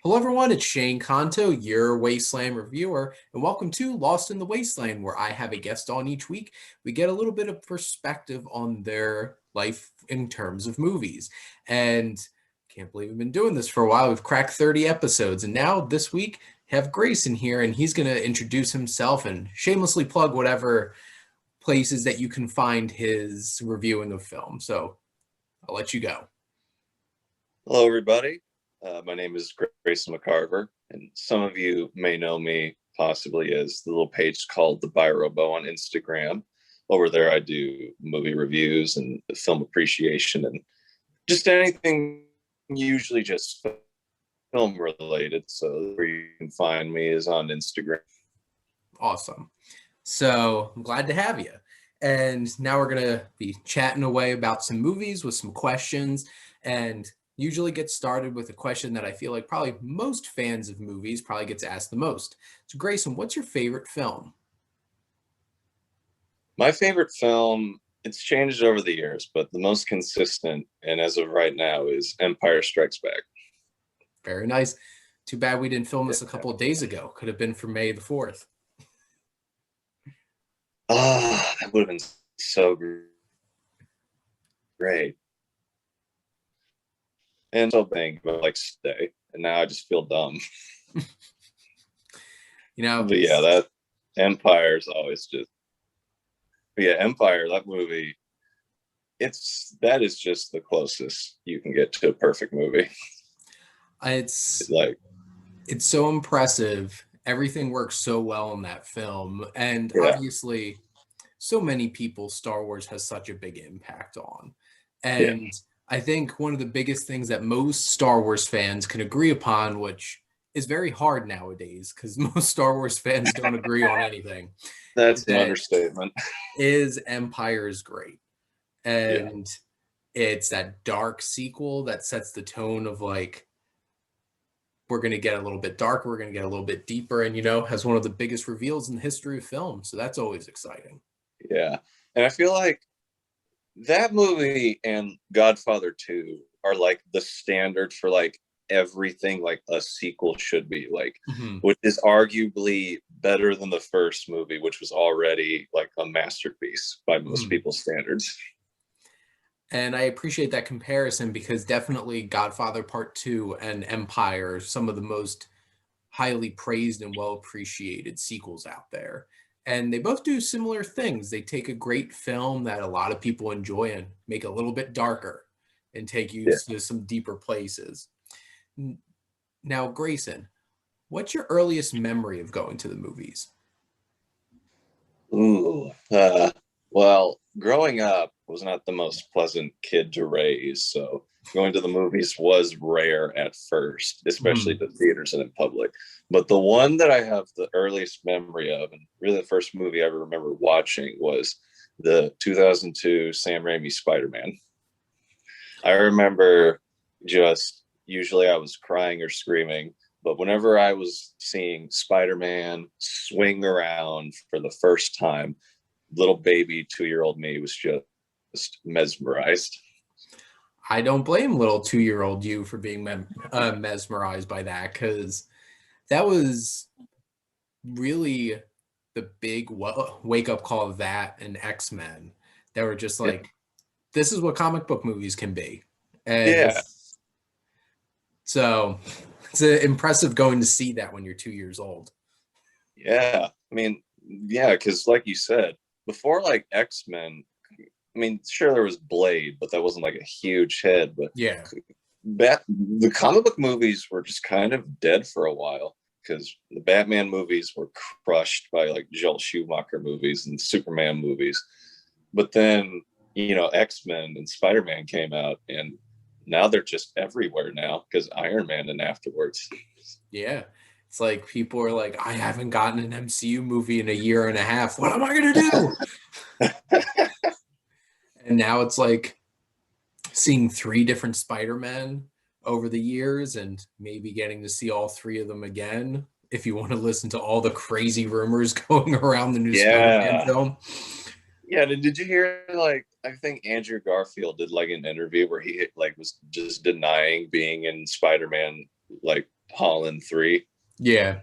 Hello, everyone. It's Shane Kanto, your Wasteland reviewer, and welcome to Lost in the Wasteland, where I have a guest on each week. We get a little bit of perspective on their life in terms of movies. And can't believe we've been doing this for a while. We've cracked 30 episodes, and now this week have Grayson here, and he's going to introduce himself and shamelessly plug whatever places that you can find his reviewing of film. So I'll let you go. Hello, everybody. My name is Grayson McCarver, and some of you may know me possibly as the little page called The Birobo on Instagram. Over there, I do movie reviews and film appreciation and just anything, usually just film related. So where you can find me is on Instagram. Awesome. So I'm glad to have you. And now we're going to be chatting away about some movies with some questions, and usually get started with a question that I feel like probably most fans of movies probably gets asked the most. So Grayson, what's your favorite film? My favorite film, it's changed over the years, but the most consistent, and as of right now, is Empire Strikes Back. Very nice. Too bad we didn't film this a couple of days ago. Could have been for May the 4th. That would have been so great. And so bang, but like stay. And now I just feel dumb. But yeah, that Empire's always just. But yeah, Empire, that movie, that is just the closest you can get to a perfect movie. It's so impressive. Everything works so well in that film. And obviously, so many people Star Wars has such a big impact on. And I think one of the biggest things that most Star Wars fans can agree upon, which is very hard nowadays because most Star Wars fans don't agree on anything. That's an understatement. Is Empire's great. And it's that dark sequel that sets the tone of like, we're going to get a little bit darker, we're going to get a little bit deeper, and, has one of the biggest reveals in the history of film. So that's always exciting. Yeah. And I feel like that movie and Godfather 2 are like the standard for like everything like a sequel should be, like, which is arguably better than the first movie, which was already like a masterpiece by most people's standards. And I appreciate that comparison because definitely Godfather Part 2 and Empire are some of the most highly praised and well appreciated sequels out there. And they both do similar things. They take a great film that a lot of people enjoy and make it a little bit darker and take you to some deeper places. Now, Grayson, what's your earliest memory of going to the movies? Well, growing up was not the most pleasant kid to raise. So going to the movies was rare at first, especially the theaters and in public. But the one that I have the earliest memory of, and really the first movie I ever remember watching, was the 2002 Sam Raimi Spider-Man. I remember usually I was crying or screaming, but whenever I was seeing Spider-Man swing around for the first time, little baby 2-year-old me was just mesmerized. I don't blame little 2-year-old you for being mesmerized by that, because that was really the big wake-up call of that and X-Men. They were just like, this is what comic book movies can be. And so it's impressive going to see that when you're 2 years old. Yeah. I mean, because like you said, before like X-Men, I mean, sure, there was Blade, but that wasn't like a huge hit. But the comic book movies were just kind of dead for a while because the Batman movies were crushed by like Joel Schumacher movies and Superman movies. But then, X-Men and Spider-Man came out, and now they're just everywhere now because Iron Man and afterwards. Yeah. It's like people are like, I haven't gotten an MCU movie in a year and a half. What am I going to do? And now it's like seeing 3 different Spider-Men over the years and maybe getting to see all 3 of them again. If you want to listen to all the crazy rumors going around the new Spider-Man film. Yeah, did you hear, like, I think Andrew Garfield did like an interview where he like was just denying being in Spider-Man like Holland 3. Yeah.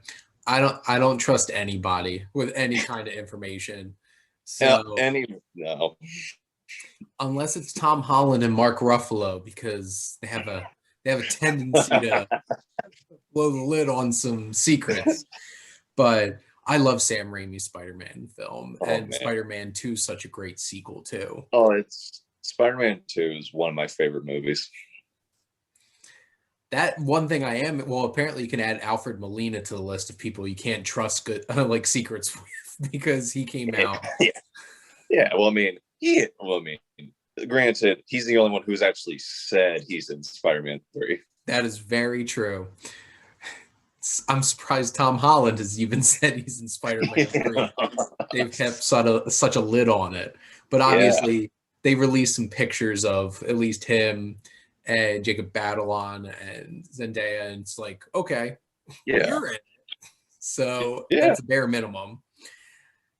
I don't trust anybody with any kind of information. Yeah, So any no. unless it's Tom Holland and Mark Ruffalo, because they have a tendency to blow the lid on some secrets. But I love Sam Raimi's Spider-Man film, Oh and man. Spider-Man 2 is such a great sequel too. Oh, it's Spider-Man 2 is one of my favorite movies. That one thing I am well, apparently you can add Alfred Molina to the list of people you can't trust good like secrets with because he came out. Yeah. Yeah. Well, I mean, granted, he's the only one who's actually said he's in Spider-Man 3. That is very true. I'm surprised Tom Holland has even said he's in Spider-Man 3. They've kept such a lid on it. But Yeah. obviously, they released some pictures of at least him and Jacob Batalon and Zendaya, and it's like, okay, Yeah. you're in it. So Yeah. that's a bare minimum.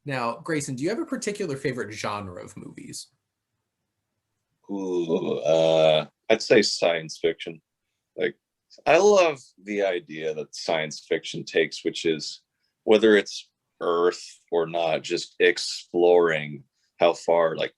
Now, Grayson, do you have a particular favorite genre of movies? Ooh, I'd say science fiction. Like, I love the idea that science fiction takes, which is whether it's Earth or not, just exploring how far like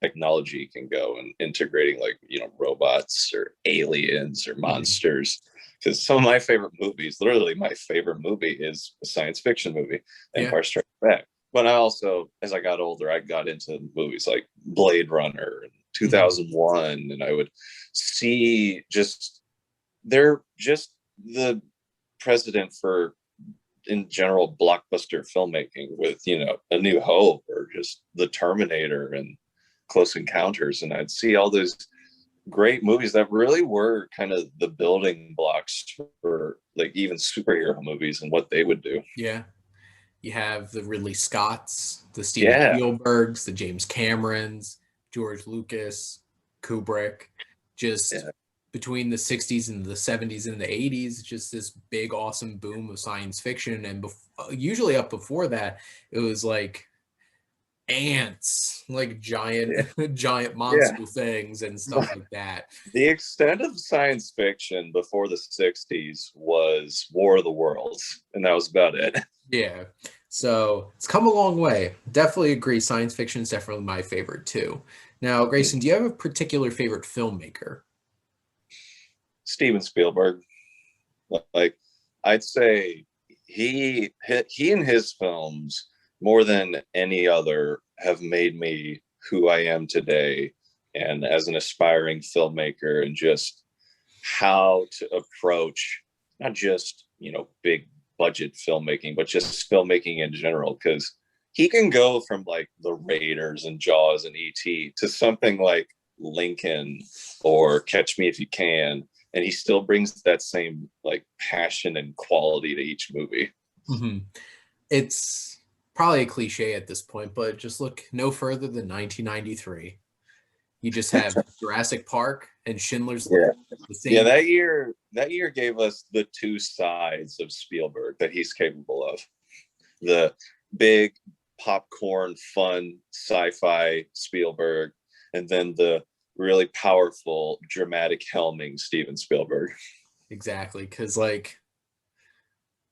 technology can go and integrating like robots or aliens or Mhm. monsters. Because some of my favorite movies, literally my favorite movie, is a science fiction movie, Yeah. Empire Strikes Back. But I also, as I got older, I got into movies like Blade Runner and Mhm. 2001, and I would see just they're just the president for in general blockbuster filmmaking with A New Hope or just The Terminator and Close Encounters, and I'd see all those great movies that really were kind of the building blocks for like even superhero movies and what they would do. Yeah. You have the Ridley Scotts, the Steven Yeah. Spielbergs, the James Camerons, George Lucas, Kubrick, just Yeah. between the 60s and the 70s and the 80s, just this big, awesome boom of science fiction. And usually up before that, it was like ants, like giant, Yeah. giant Yeah. monster things and stuff like that. The extent of science fiction before the 60s was War of the Worlds, and that was about it. Yeah. So it's come a long way. Definitely agree. Science fiction is definitely my favorite too. Now, Grayson, do you have a particular favorite filmmaker? Steven Spielberg, like I'd say he and his films more than any other have made me who I am today and as an aspiring filmmaker and just how to approach not just big budget filmmaking but just filmmaking in general because he can go from like the Raiders and Jaws and ET to something like Lincoln or Catch Me If You Can, and he still brings that same like passion and quality to each movie. Hmm. It's probably a cliche at this point, but just look no further than 1993. You just have Jurassic Park and Schindler's List Yeah. the Yeah, same. that year gave us the two sides of Spielberg that he's capable of. The big popcorn fun sci-fi Spielberg and then the really powerful dramatic helming Steven Spielberg. Exactly, because like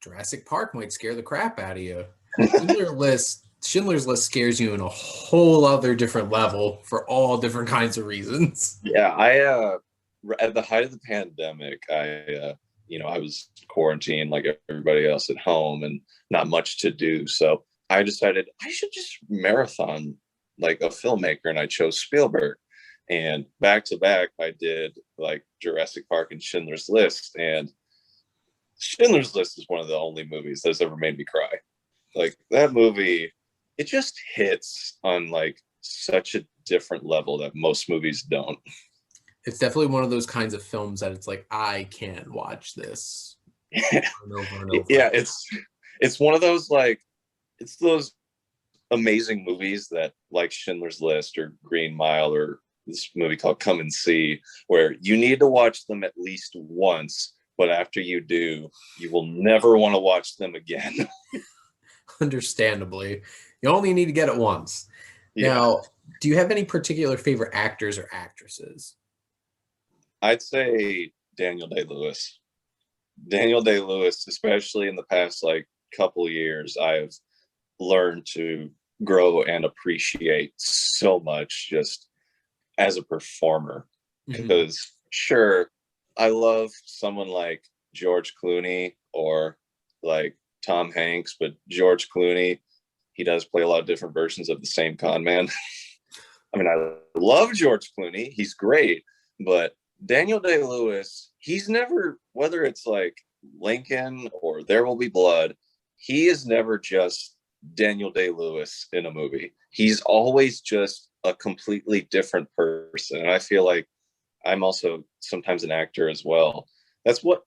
Jurassic Park might scare the crap out of you. Schindler's List scares you in a whole other different level for all different kinds of reasons. Yeah, I at the height of the pandemic, I was quarantined like everybody else at home and not much to do. So I decided I should just marathon like a filmmaker, and I chose Spielberg. And back to back, I did like Jurassic Park and Schindler's List, and Schindler's List is one of the only movies that's ever made me cry. Like that movie, it just hits on like such a different level that most movies don't. It's definitely one of those kinds of films that it's like I can watch this over and over and over Yeah, again. it's one of those like it's those amazing movies that like Schindler's List or Green Mile or this movie called Come and See, where you need to watch them at least once, but after you do, you will never want to watch them again. Understandably, you only need to get it once. Yeah, Now, do you have any particular favorite actors or actresses? I'd say Daniel Day Lewis. Daniel Day-Lewis, especially in the past like couple years, I've learned to grow and appreciate so much just as a performer. Mhm. Because sure, I love someone like George Clooney or like Tom Hanks, but George Clooney, he does play a lot of different versions of the same con man. I mean, I love George Clooney. He's great. But Daniel Day Lewis, he's never, whether it's like Lincoln or There Will Be Blood, he is never just Daniel Day Lewis in a movie. He's always just a completely different person. And I feel like I'm also sometimes an actor as well. That's what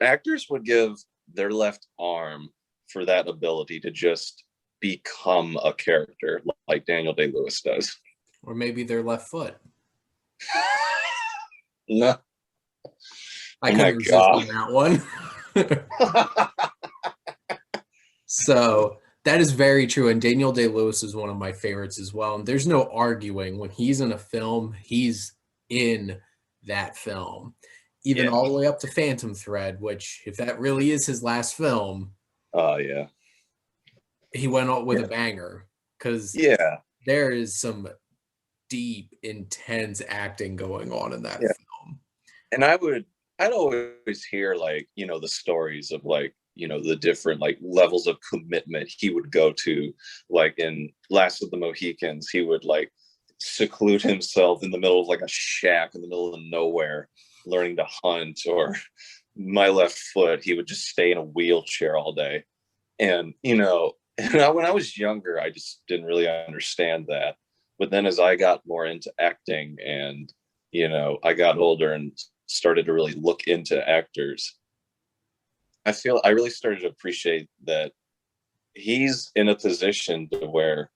actors would give their left arm for that ability to just become a character like Daniel Day Lewis does. Or maybe their left foot. No. I Oh my couldn't resist God. on that one. So that is very true. And Daniel Day-Lewis is one of my favorites as well. And there's no arguing when he's in a film, he's in that film. Even Yeah. all the way up to Phantom Thread, which if that really is his last film, Oh yeah. he went out with Yeah. a banger because Yeah. there is some deep, intense acting going on in that Yeah. film. And I'd always hear like, the stories of like, the different like levels of commitment he would go to. Like in Last of the Mohicans, he would like seclude himself in the middle of like a shack in the middle of nowhere, learning to hunt. Or My Left Foot, he would just stay in a wheelchair all day. And, when I was younger, I just didn't really understand that. But then as I got more into acting and, I got older and started to really look into actors, I really started to appreciate that he's in a position to where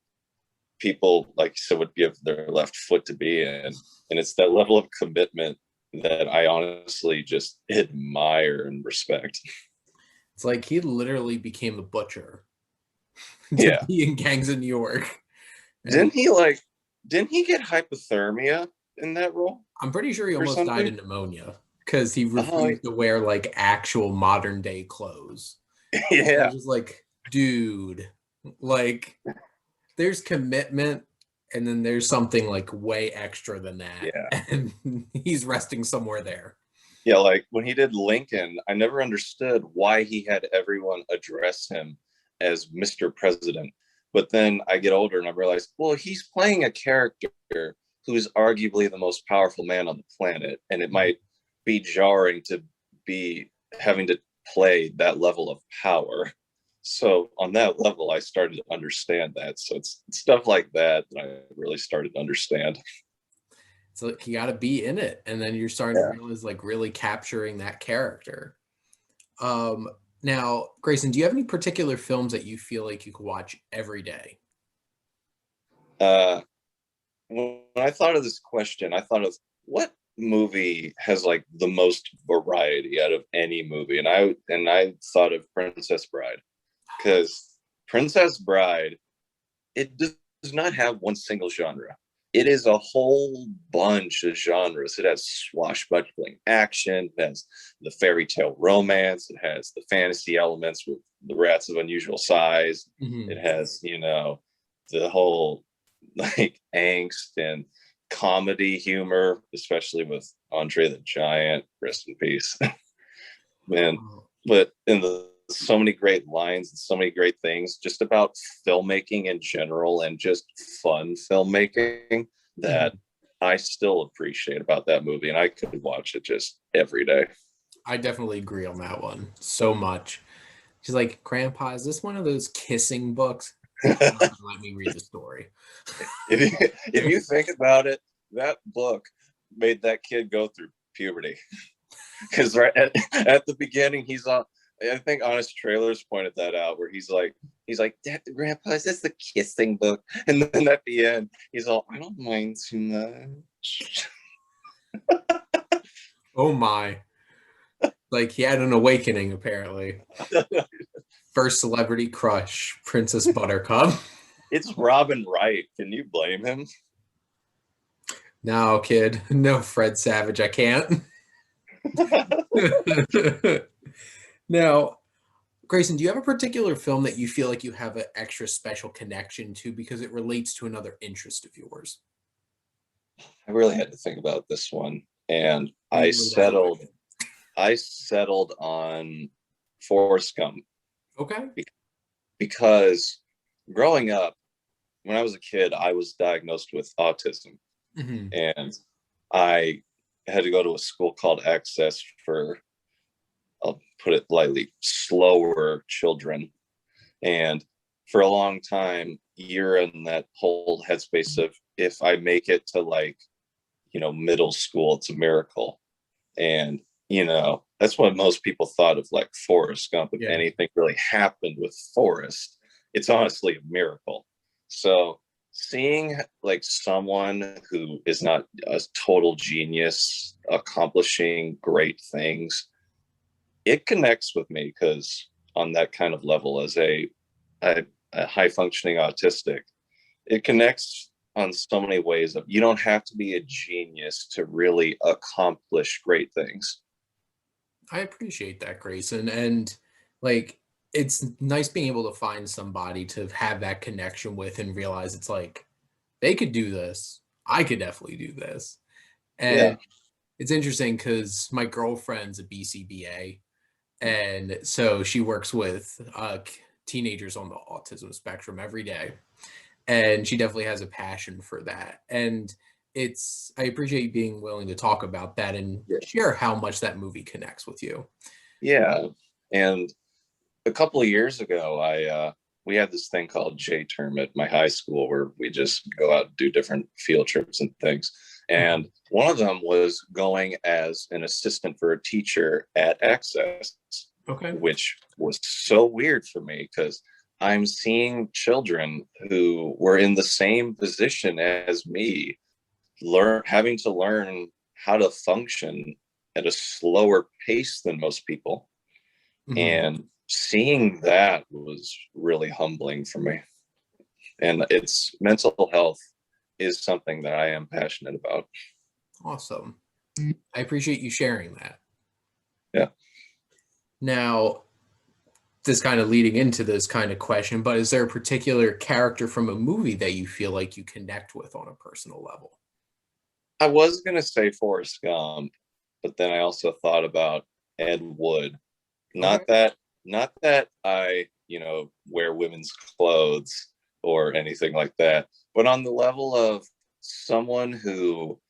people, like you said, would give their left foot to be in. And it's that level of commitment that I honestly just admire and respect. It's like he literally became the butcher to Yeah. be in Gangs of New York. And Didn't he get hypothermia in that role I'm pretty sure he or almost died something? of pneumonia because he Oh, refused to wear like actual modern day clothes. I was yeah. just like, dude, like there's commitment and then there's something like way extra than that. Yeah. And he's resting somewhere there. Yeah, like when he did Lincoln, I never understood why he had everyone address him as Mr. President. But then I get older and I realize, well, he's playing a character who's arguably the most powerful man on the planet. And it might be jarring to be having to play that level of power. So on that level, I started to understand that. So it's stuff like that that I really started to understand. So like, you got to be in it. And then you're starting to Yeah. realize like really capturing that character. Um, Now, Grayson, do you have any particular films that you feel like you could watch every day? Uh, when I thought of this question, I thought of what movie has like the most variety out of any movie, and I thought of Princess Bride, because Princess Bride, it does not have one single genre. It is a whole bunch of genres. It has swashbuckling action, it has the fairy tale romance, it has the fantasy elements with the rats of unusual size, Mhm. it has, the whole like angst and comedy humor, especially with Andre the Giant, rest in peace. Man, Oh, but in the so many great lines and so many great things just about filmmaking in general and just fun filmmaking that mhm. I still appreciate about that movie, and I could watch it just every day. I definitely agree on that one so much. She's like, Grandpa, is this one of those kissing books? Come on, let me read the story. If you think about it, that book made that kid go through puberty. Because right at the beginning, he's on. I think Honest Trailers pointed that out, where he's like, Dad, Grandpa, is this the kissing book? And then at the end, he's all, I don't mind too much. Oh my. Like he had an awakening, apparently. First celebrity crush, Princess Buttercup. It's Robin Wright. Can you blame him? No, kid. No, Fred Savage. I can't. Now, Grayson, do you have a particular film that you feel like you have an extra special connection to because it relates to another interest of yours? I really had to think about this one, and I Usually that way. settled on Forrest Gump Okay. because growing up, when I was a kid, I was diagnosed with autism, Hmm. and I had to go to a school called Access for, I'll put it lightly, slower children. And for a long time, you're in that whole headspace of, if I make it to, like, middle school, it's a miracle. And, that's what most people thought of, like, Forrest Gump. If Yeah. anything really happened with Forrest, it's honestly a miracle. So seeing, like, someone who is not a total genius accomplishing great things, it connects with me, because on that kind of level, as a high functioning autistic, it connects on so many ways of, you don't have to be a genius to really accomplish great things. I appreciate that, Grayson. And like, it's nice being able to find somebody to have that connection with and realize it's like, they could do this. I could definitely do this. Yeah. And it's interesting because my girlfriend's a BCBA. And so she works with teenagers on the autism spectrum every day. And she definitely has a passion for that. And I appreciate being willing to talk about that and Yeah. share how much that movie connects with you. Yeah. And a couple of years ago, we had this thing called J term at my high school, where we just go out and do different field trips and things. And one of them was going as an assistant for a teacher at Access, Okay. which was so weird for me, because I'm seeing children who were in the same position as me, having to learn how to function at a slower pace than most people. Mhm. And seeing that was really humbling for me. And it's mental health is something that I am passionate about. Awesome. I appreciate you sharing that. Yeah. Now, this kind of leading into this kind of question, but is there a particular character from a movie that you feel like you connect with on a personal level? I was going to say Forrest Gump, but then I also thought about Ed Wood. Okay. Not that, not that I, wear women's clothes or anything like that, but on the level of someone who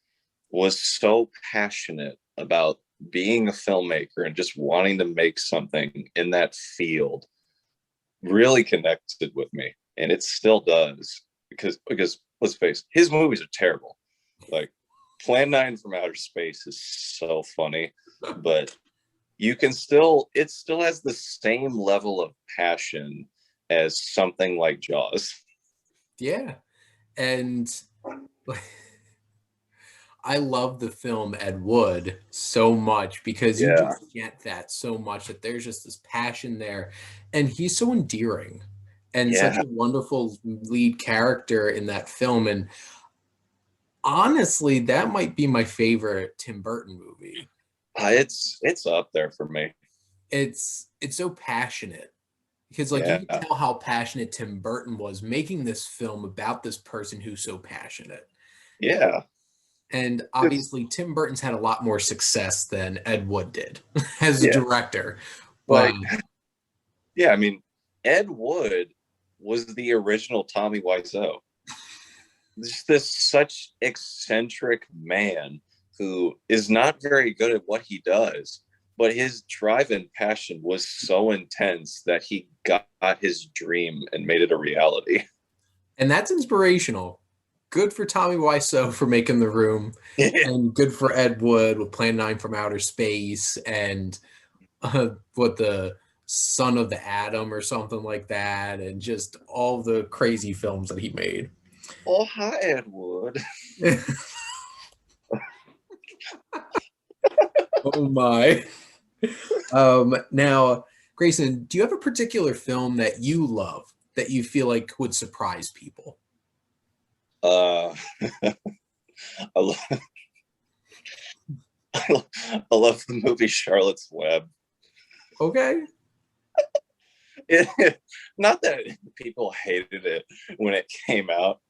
was so passionate about being a filmmaker and just wanting to make something in that field, really connected with me, and it still does, because let's face it, his movies are terrible. Like, Plan 9 from Outer Space is so funny, but it still has the same level of passion as something like Jaws. Yeah. And I love the film Ed Wood so much because you Yeah. just get that so much that there's just this passion there. And he's so endearing and such Yeah. a wonderful lead character in that film. And honestly, that might be my favorite Tim Burton movie. It's up there for me. It's so passionate because like you Yeah. can tell how passionate Tim Burton was making this film about this person who's so passionate. Yeah. And It's obviously, Tim Burton's had a lot more success than Ed Wood did as a yeah. director. But Like, yeah, I mean, Ed Wood was the original Tommy Wiseau. This such eccentric man who is not very good at what he does, but his drive and passion was so intense that he got his dream and made it a reality. and that's inspirational. Good for Tommy Wiseau for making The Room, and good for Ed Wood with Plan 9 from Outer Space and what the Son of the Atom or something like that, and just all the crazy films that he made. Oh, hi, Ed Wood. Oh my. Now, Grayson, do you have a particular film that you love that you feel like would surprise people? Uh, I, love, I love the movie Charlotte's Web. Okay. Not that people hated it when it came out,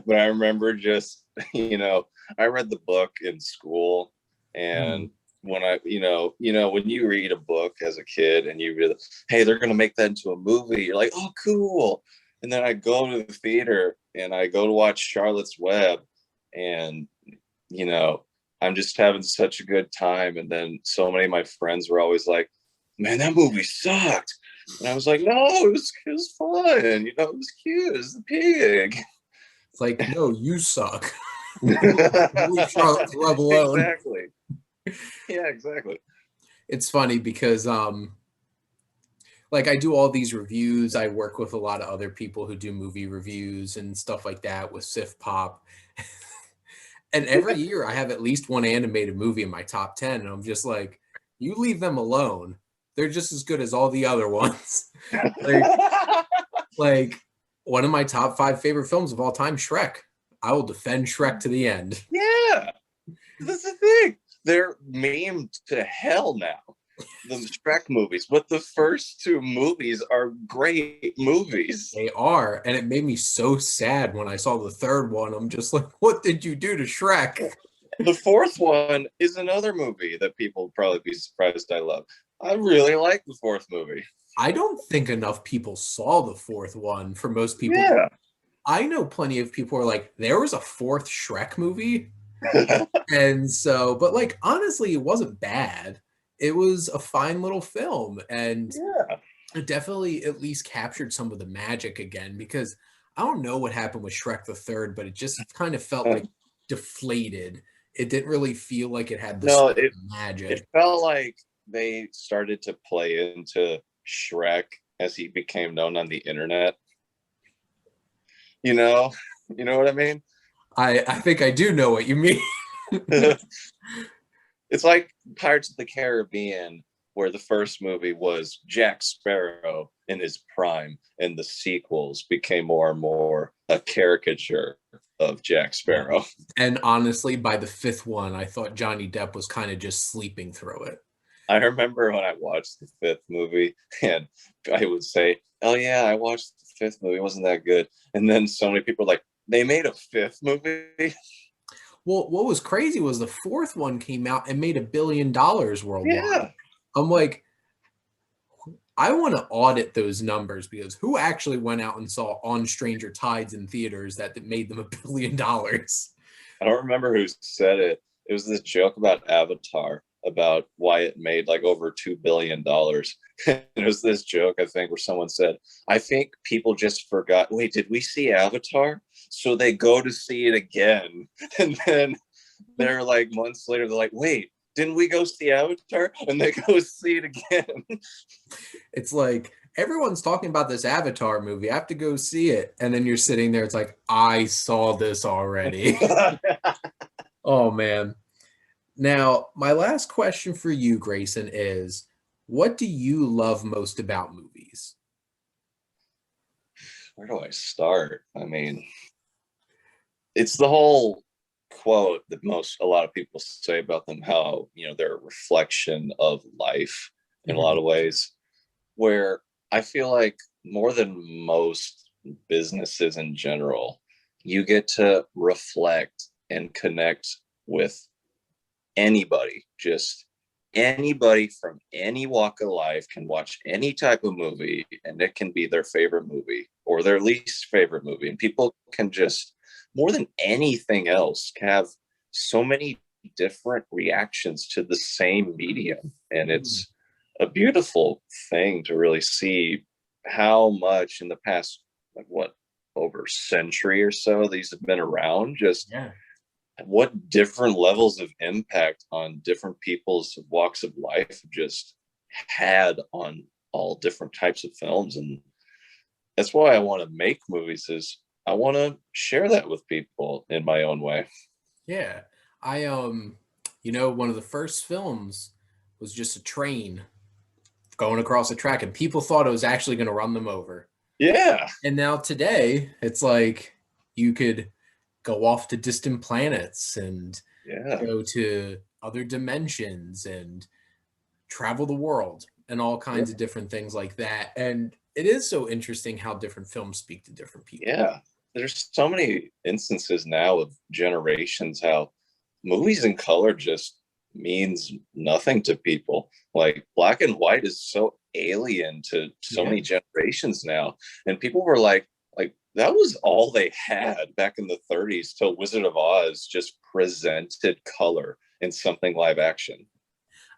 but I remember just, I read the book in school, Hmm. and when when you read a book as a kid and you read, hey, they're going to make that into a movie, you're like, oh, cool. And then I go to the theater and I go to watch Charlotte's Web, and, you know, I'm just having such a good time. And then so many of my friends were always like, man, that movie sucked. And I was like, no, it was fun. It was cute. It was the pig. It's like, no, you suck. Leave Charlotte's Web alone. Exactly. Yeah, exactly. It's funny because like I do all these reviews. I work with a lot of other people who do movie reviews and stuff like that with Sif Pop. And every year I have at least one animated movie in my top 10. And I'm just like, you leave them alone. They're just as good as all the other ones. like, like one of my top 5 favorite films of all time, Shrek. I will defend Shrek to the end. Yeah, that's the thing. They're memed to hell now, the Shrek movies, but the first 2 movies are great movies. They are. And it made me so sad when I saw the third one. I'm just like, what did you do to Shrek? The fourth one is another movie that people would probably be surprised I love. I really like the fourth movie. I don't think enough people saw the fourth one for most people. Yeah. I know plenty of people are like, there was a fourth Shrek movie. And so, but like, honestly, it wasn't bad. It was a fine little film. And Yeah. it definitely at least captured some of the magic again, because I don't know what happened with Shrek the Third, but it just kind of felt like deflated. It didn't really feel like it had the No, same it magic. felt like they started to play into Shrek as he became known on the internet. You know, you know what I mean? I think I do know what you mean. It's like Pirates of the Caribbean, where the first movie was Jack Sparrow in his prime, and the sequels became more and more a caricature of Jack Yeah. Sparrow. And honestly, by the fifth one, I thought Johnny Depp was kind of just sleeping through it. I remember when I watched the fifth movie, and I would say, oh, yeah, I watched the fifth movie. It wasn't that good. And then so many people were like, they made a fifth movie? Well, what was crazy was the fourth one came out and made $1 billion worldwide. Yeah. I'm like, I want to audit those numbers, because who actually went out and saw On Stranger Tides in theaters that made them $1 billion? I don't remember who said it. It was this joke about Avatar, about why it made like over $2 billion. It was this joke, I think, where someone said, I think people just forgot, wait, did we see Avatar? So they go to see it again. And then they're like months later, they're like, wait, didn't we go see Avatar? And they go see it again. It's like everyone's talking about this Avatar movie. I have to go see it. And then you're sitting there, it's like, I saw this already. Oh man. Now, my last question for you, Grayson, is what do you love most about movies? Where do I start? I mean, it's the whole quote that a lot of people say about them, how they're a reflection of life in a lot of ways, where I feel like more than most businesses in general, you get to reflect and connect with anybody. Just anybody from any walk of life can watch any type of movie, and it can be their favorite movie or their least favorite movie, and people can just, more than anything else, have so many different reactions to the same medium. And it's a beautiful thing to really see how much in the past, like, what, over a century or so these have been around, just Yeah. what different levels of impact on different people's walks of life just had on all different types of films. And that's why I want to make movies, is I want to share that with people in my own way. Yeah. I one of the first films was just a train going across a track, and people thought it was actually going to run them over. Yeah. And now today, it's like you could go off to distant planets and Yeah. go to other dimensions and travel the world. and all kinds of different things like that. And it is so interesting how different films speak to different people. Yeah. There's so many instances now of generations how movies in color just means nothing to people. Like black and white is so alien to so Yeah. many generations now. And people were like that was all they had back in the 30s till Wizard of Oz just presented color in something live action.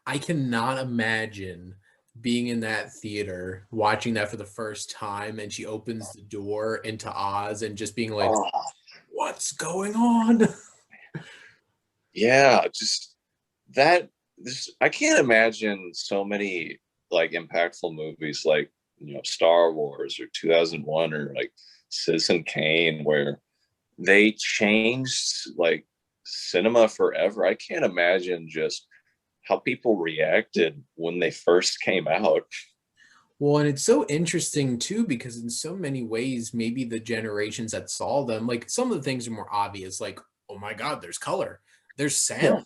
I cannot imagine being in that theater, watching that for the first time, and she opens the door into Oz and just being like, Oh, what's going on? yeah, just that this I can't imagine so many like impactful movies like Star Wars or 2001 or like Citizen Kane where they changed like cinema forever. I can't imagine just how people reacted when they first came out. Well, and it's so interesting too, because in so many ways, maybe the generations that saw them, like some of the things are more obvious, like, oh my God, there's color, there's Yeah, sound.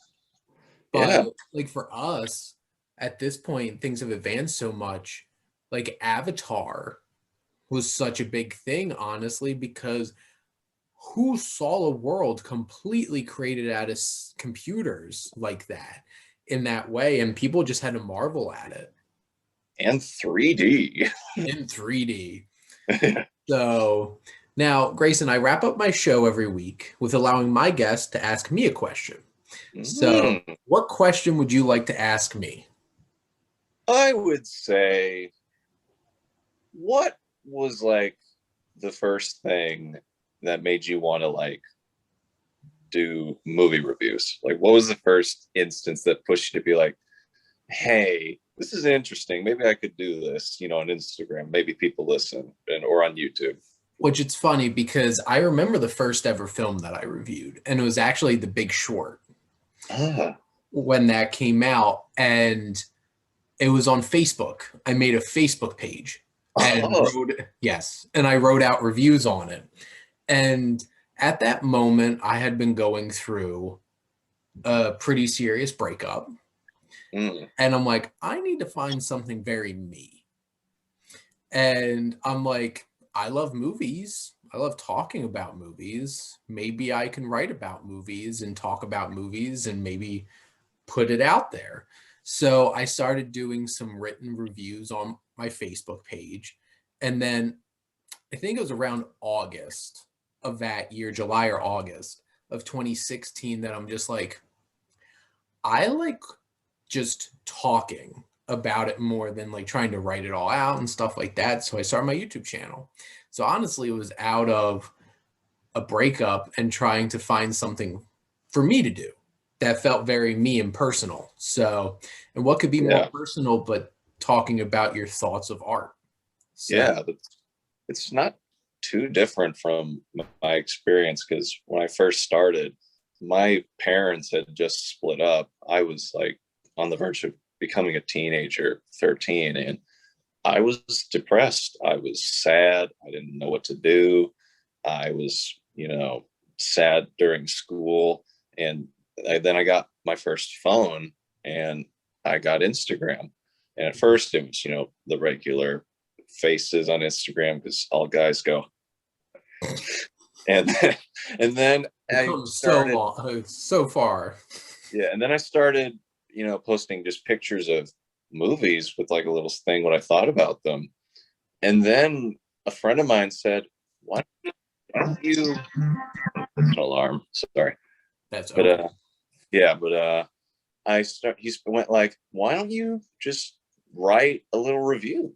But yeah, like for us, at this point, things have advanced so much. Like Avatar was such a big thing, honestly, because who saw a world completely created out of computers like that in that way? And people just had to marvel at it and 3D. in 3D. So now, Grayson, I wrap up my show every week with allowing my guests to ask me a question. So, Mm, what question would you like to ask me? I would say, what was like the first thing that made you want to like do movie reviews? Like, what was the first instance that pushed you to be like, hey, this is interesting. Maybe I could do this, on Instagram. Maybe people listen or on YouTube. Which it's funny because I remember the first ever film that I reviewed, and it was actually The Big Short Ah, when that came out, and it was on Facebook. I made a Facebook page and oh, I wrote out reviews on it. And at that moment, I had been going through a pretty serious breakup. mm, And I'm like, I need to find something very me. And I'm like, I love movies. I love talking about movies. Maybe I can write about movies and talk about movies and maybe put it out there. So I started doing some written reviews on my Facebook page. And then I think it was around August of that year, July or August of 2016, that I'm just like, I like just talking about it more than like trying to write it all out and stuff like that. So I started my YouTube channel. So honestly, it was out of a breakup and trying to find something for me to do that felt very me and personal. So, and what could be more yeah, personal but talking about your thoughts of art? So, yeah. It's not too different from my experience because when I first started, my parents had just split up. I was like on the verge of becoming a teenager, 13, and I was depressed. I was sad. I didn't know what to do. I was, sad during school. And then I got my first phone and I got Instagram. And at first it was, the regular faces on Instagram because all guys go. And then, and then we've I come so started, long, so far. yeah. And then I started, posting just pictures of movies with like a little thing, what I thought about them. And then a friend of mine said, why don't you, it's an alarm, sorry. That's But, okay. yeah, but, he went like, why don't you just write a little review?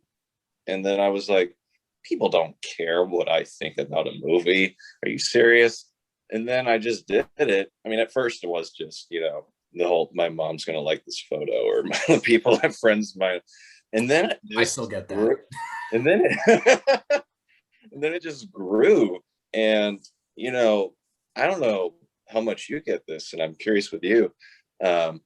And then I was like, people don't care what I think about a movie. Are you serious? And then I just did it. I mean, at first it was just, the whole, my mom's going to like this photo or my people have friends of mine. And then it I still just get that. grew. And then, and then it just grew. And, I don't know how much you get this, and I'm curious with you. Um,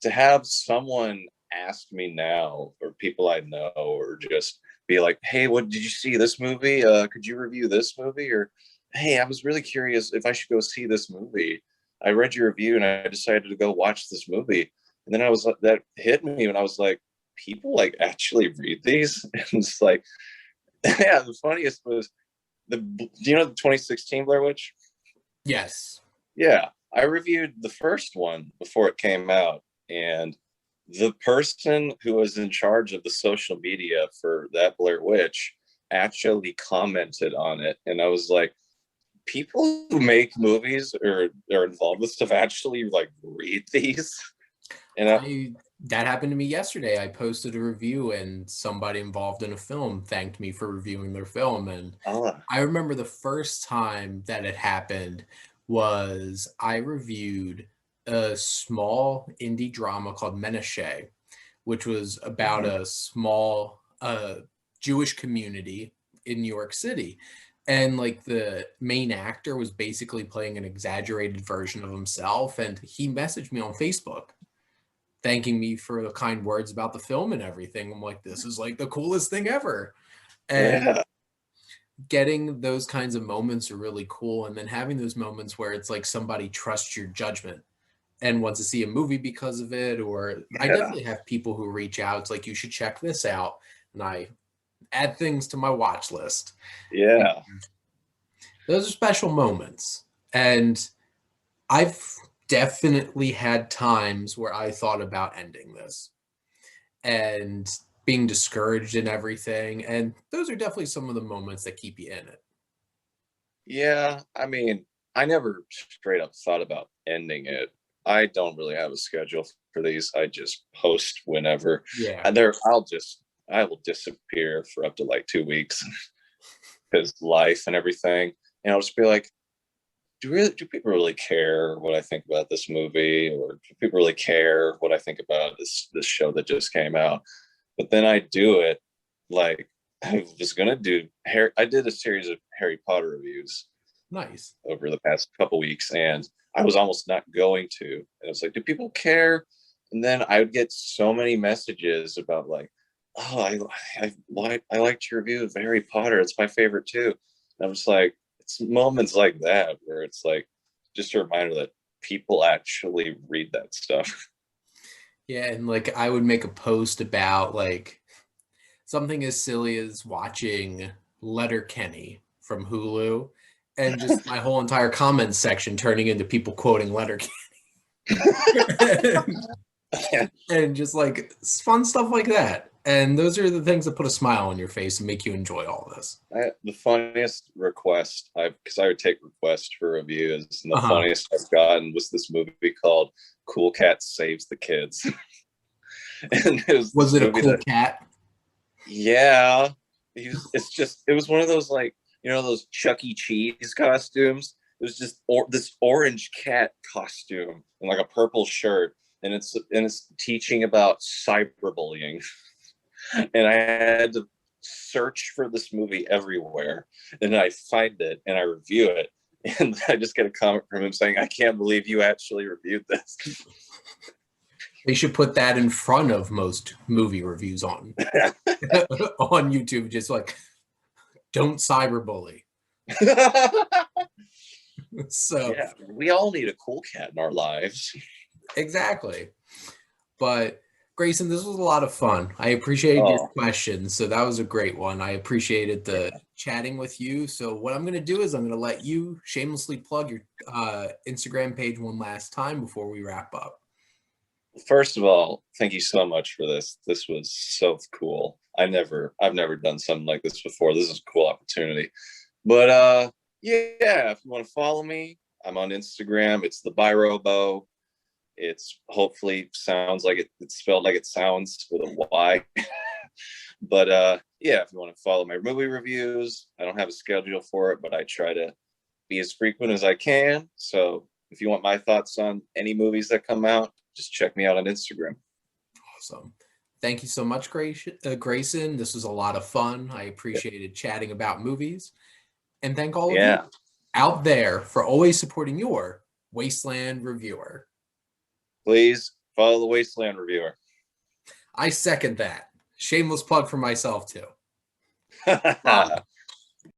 to have someone ask me now, or people I know, or just be like, hey, what did you see this movie? Could you review this movie? Or hey, I was really curious if I should go see this movie. I read your review and I decided to go watch this movie. And then I was that hit me when I was like, people like actually read these? And it's like, yeah, the funniest was do you know the 2016 Blair Witch? Yes. Yeah, I reviewed the first one before it came out, and the person who was in charge of the social media for that Blair Witch actually commented on it, and I was like, people who make movies or are involved with stuff actually like read these. And That happened to me yesterday. I posted a review and somebody involved in a film thanked me for reviewing their film. And I remember the first time that it happened was I reviewed a small indie drama called Menashe, which was about a small Jewish community in New York City. And like the main actor was basically playing an exaggerated version of himself. And he messaged me on Facebook thanking me for the kind words about the film and everything. I'm like, this is like the coolest thing ever. And yeah, getting those kinds of moments are really cool. And then having those moments where it's like somebody trusts your judgment and wants to see a movie because of it. Or I definitely have people who reach out. It's like, you should check this out. And I add things to my watch list. yeah, Those are special moments. And I've definitely had times where I thought about ending this and being discouraged and everything. And those are definitely some of the moments that keep you in it. yeah. I mean, I never straight up thought about ending it. I don't really have a schedule for these. I just post whenever. Yeah. And I will disappear for up to like 2 weeks because life and everything. And I'll just be like, do people really care what I think about this movie, or do people really care what I think about this show that just came out? But then I do it. Like, I was gonna do Harry. I did a series of Harry Potter reviews Nice. over the past couple weeks, and I was almost not going to. And I was like, do people care? And then I would get so many messages about like, oh, I liked your review of Harry Potter. It's my favorite too. And I'm just like, it's moments like that where it's like just a reminder that people actually read that stuff. Yeah. And like I would make a post about like something as silly as watching Letterkenny from Hulu and just my whole entire comments section turning into people quoting Letterkenny. And just like fun stuff like that. And those are the things that put a smile on your face and make you enjoy all this. The funniest request because I would take requests for reviews, and the Uh-huh. funniest I've gotten was this movie called Cool Cat Saves the Kids. And it was Was this it a movie cool that, cat? yeah, it was one of those like, those Chuck E. Cheese costumes. It was just this orange cat costume and like a purple shirt, and it's teaching about cyberbullying. And I had to search for this movie everywhere, and I find it and I review it, and I just get a comment from him saying, "I can't believe you actually reviewed this." They should put that in front of most movie reviews on on YouTube. Just like, don't cyberbully. So Yeah, we all need a cool cat in our lives. exactly. But Grayson, this was a lot of fun. I appreciated your Oh, questions. So that was a great one. I appreciated the yeah. chatting with you. So what I'm going to do is I'm going to let you shamelessly plug your Instagram page one last time before we wrap up. First of all, thank you so much for this. This was so cool. I've never done something like this before. This is a cool opportunity. But yeah, if you want to follow me, I'm on Instagram. It's the Birobo. It's hopefully sounds like it's spelled like it sounds with a Y. But yeah, if you want to follow my movie reviews, I don't have a schedule for it, but I try to be as frequent as I can. So if you want my thoughts on any movies that come out, just check me out on Instagram. Awesome. Thank you so much, Grayson. This was a lot of fun. I appreciated chatting about movies. And thank all of you Yeah. out there for always supporting your Wasteland reviewer. Please follow the Wasteland reviewer. I second that. Shameless plug for myself, too.